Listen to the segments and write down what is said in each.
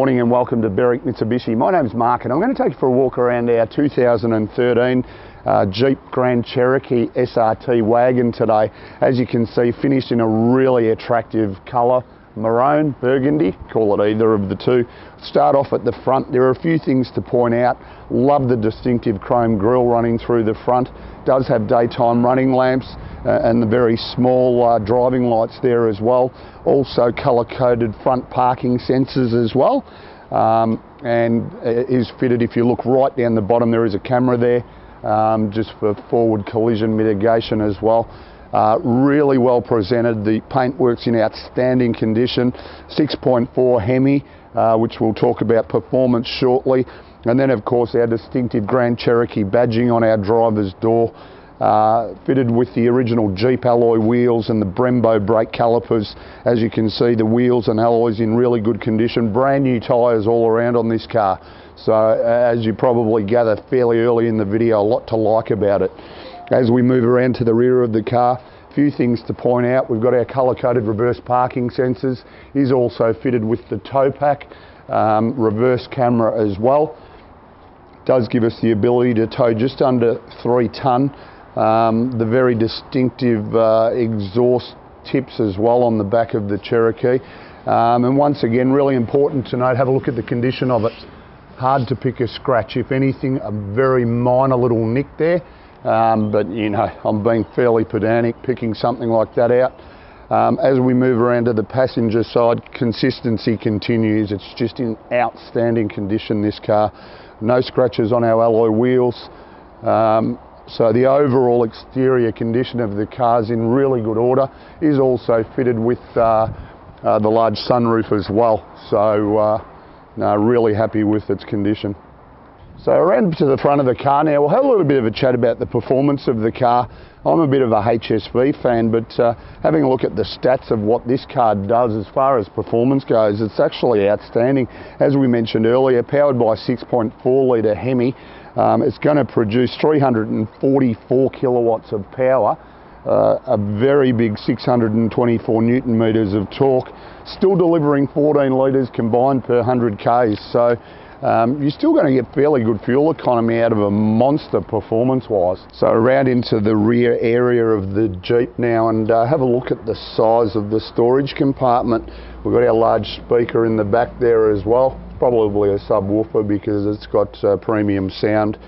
morning and welcome to Berwick Mitsubishi. My name's Mark and I'm going to take you for a walk around our 2013 Jeep Grand Cherokee SRT wagon today. As you can see, finished in a really attractive colour, maroon, burgundy, call it either of the two. Start off at the front. There are a few things to point out. Love the distinctive chrome grille running through the front. Does have daytime running lamps and the very small driving lights there as well. Also colour-coded front parking sensors as well. And it is fitted, if you look right down the bottom, there is a camera there just for forward collision mitigation as well. Really well presented. The paintwork's in outstanding condition. 6.4 Hemi, which we'll talk about performance shortly. And then of course our distinctive Grand Cherokee badging on our driver's door, fitted with the original Jeep alloy wheels and the Brembo brake calipers. As you can see, the wheels and alloys in really good condition. Brand new tyres all around on this car. So as you probably gather fairly early in the video, a lot to like about it. As we move around to the rear of the car, a few things to point out. We've got our colour-coded reverse parking sensors. Is also fitted with the tow pack, reverse camera as well. Does give us the ability to tow just under 3 tonne. The very distinctive exhaust tips as well on the back of the Cherokee. And once again, really important to note, have a look at the condition of it. Hard to pick a scratch. If anything, a very minor little nick there. But you know, I'm being fairly pedantic picking something like that out. As we move around to the passenger side, consistency continues. It's just in outstanding condition, this car. No scratches on our alloy wheels. So the overall exterior condition of the car is in really good order. Is also fitted with the large sunroof as well. So no, really happy with its condition. So around to the front of the car now, we'll have a little bit of a chat about the performance of the car. I'm a bit of a HSV fan, but having a look at the stats of what this car does as far as performance goes, it's actually outstanding. As we mentioned earlier, powered by a 6.4 litre Hemi, it's going to produce 344 kilowatts of power, a very big 624 newton metres of torque, still delivering 14 litres combined per 100 Ks. So you're still going to get fairly good fuel economy out of a monster performance-wise. So around into the rear area of the Jeep now and have a look at the size of the storage compartment. We've got our large speaker in the back there as well. Probably a subwoofer because it's got premium sound.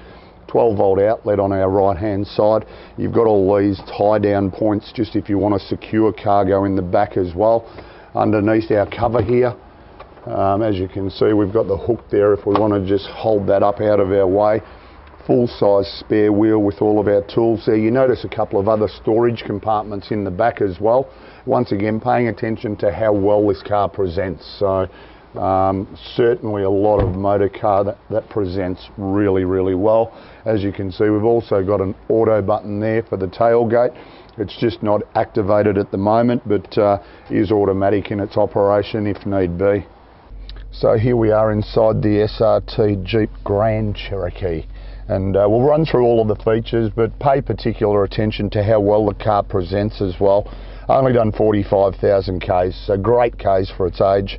12 volt outlet on our right hand side. You've got all these tie down points just if you want to secure cargo in the back as well. Underneath our cover here, as you can see, we've got the hook there if we want to just hold that up out of our way. Full size spare wheel with all of our tools there. You notice a couple of other storage compartments in the back as well. Once again, paying attention to how well this car presents. So certainly a lot of motor car that presents really, really well. As you can see, we've also got an auto button there for the tailgate. It's just not activated at the moment, but is automatic in its operation if need be. So here we are inside the SRT Jeep Grand Cherokee, and we'll run through all of the features, but pay particular attention to how well the car presents as well. Only done 45,000 Ks, so great Ks for its age.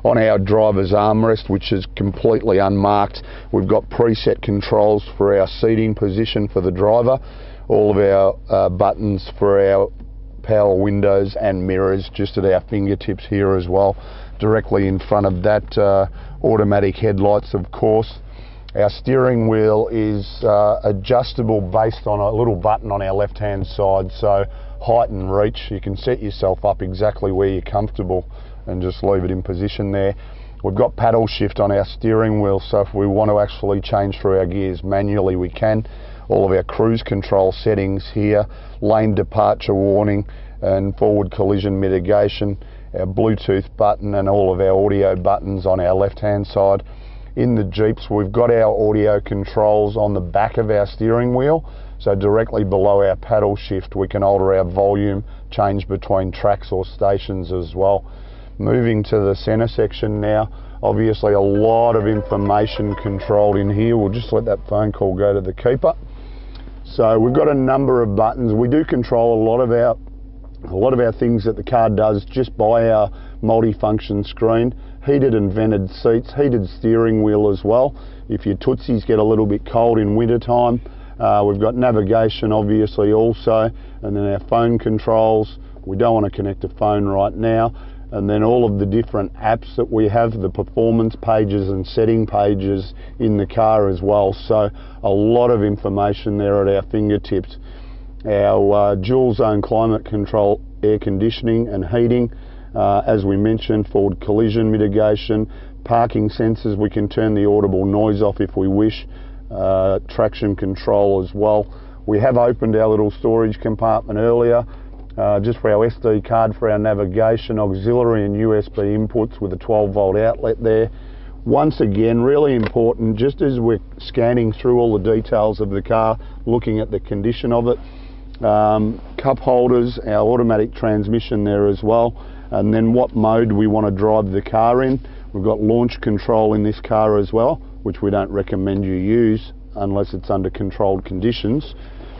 On our driver's armrest, which is completely unmarked, we've got preset controls for our seating position for the driver. All of our buttons for our power windows and mirrors just at our fingertips here as well. Directly in front of that, automatic headlights, of course. Our steering wheel is adjustable based on a little button on our left hand side, so height and reach, you can set yourself up exactly where you're comfortable and just leave it in position there. We've got paddle shift on our steering wheel, so if we want to actually change through our gears manually, we can. All of our cruise control settings here, lane departure warning and forward collision mitigation, our Bluetooth button and all of our audio buttons on our left hand side. In the Jeeps, we've got our audio controls on the back of our steering wheel, so directly below our paddle shift we can alter our volume, change between tracks or stations as well. Moving to the center section now, obviously a lot of information controlled in here. We'll just let that phone call go to the keeper. So we've got a number of buttons. We do control a lot of our A lot of our things that the car does just by our multi-function screen. Heated and vented seats, heated steering wheel as well. If your tootsies get a little bit cold in winter time, we've got navigation obviously also, and then our phone controls. We don't want to connect a phone right now. And then all of the different apps that we have, the performance pages and setting pages in the car as well. So a lot of information there at our fingertips. Our dual zone climate control, air conditioning and heating. As we mentioned, forward collision mitigation, parking sensors, we can turn the audible noise off if we wish, traction control as well. We have opened our little storage compartment earlier, just for our SD card for our navigation, auxiliary and USB inputs with a 12-volt outlet there. Once again, really important, just as we're scanning through all the details of the car, looking at the condition of it, cup holders, our automatic transmission there as well, and then what mode we want to drive the car in. We've got launch control in this car as well, which we don't recommend you use unless it's under controlled conditions,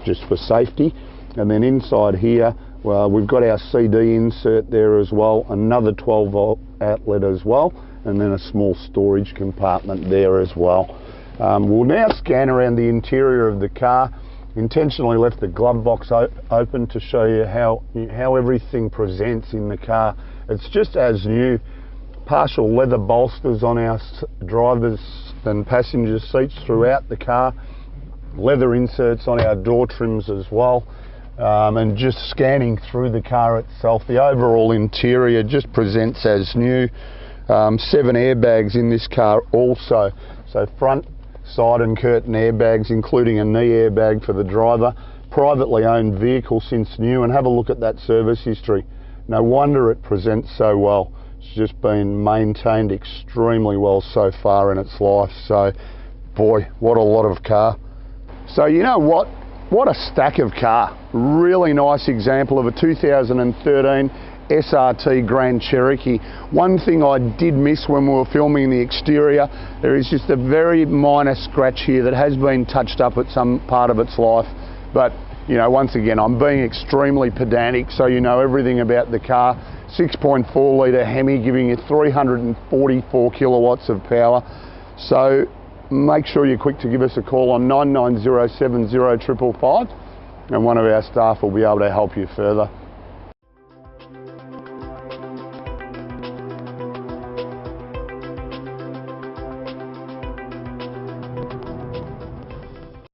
just for safety. And then inside here, well, we've got our CD insert there as well, another 12-volt outlet as well, and then a small storage compartment there as well. We'll now scan around the interior of the car. Intentionally left the glove box open to show you how everything presents in the car. It's just as new. Partial leather bolsters on our drivers and passenger seats throughout the car. Leather inserts on our door trims as well. And just scanning through the car itself, the overall interior just presents as new. 7 airbags in this car also. So front, side and curtain airbags, including a knee airbag for the driver. Privately owned vehicle since new, and have a look at that service history. No wonder it presents so well. It's just been maintained extremely well so far in its life. So boy, what a lot of car. So you know what a stack of car. Really nice example of a 2013 SRT Grand Cherokee. One thing I did miss when we were filming the exterior, there is just a very minor scratch here that has been touched up at some part of its life. But you know, once again, I'm being extremely pedantic, so you know everything about the car. 6.4 litre Hemi giving you 344 kilowatts of power. So make sure you're quick to give us a call on 99070555 and one of our staff will be able to help you further.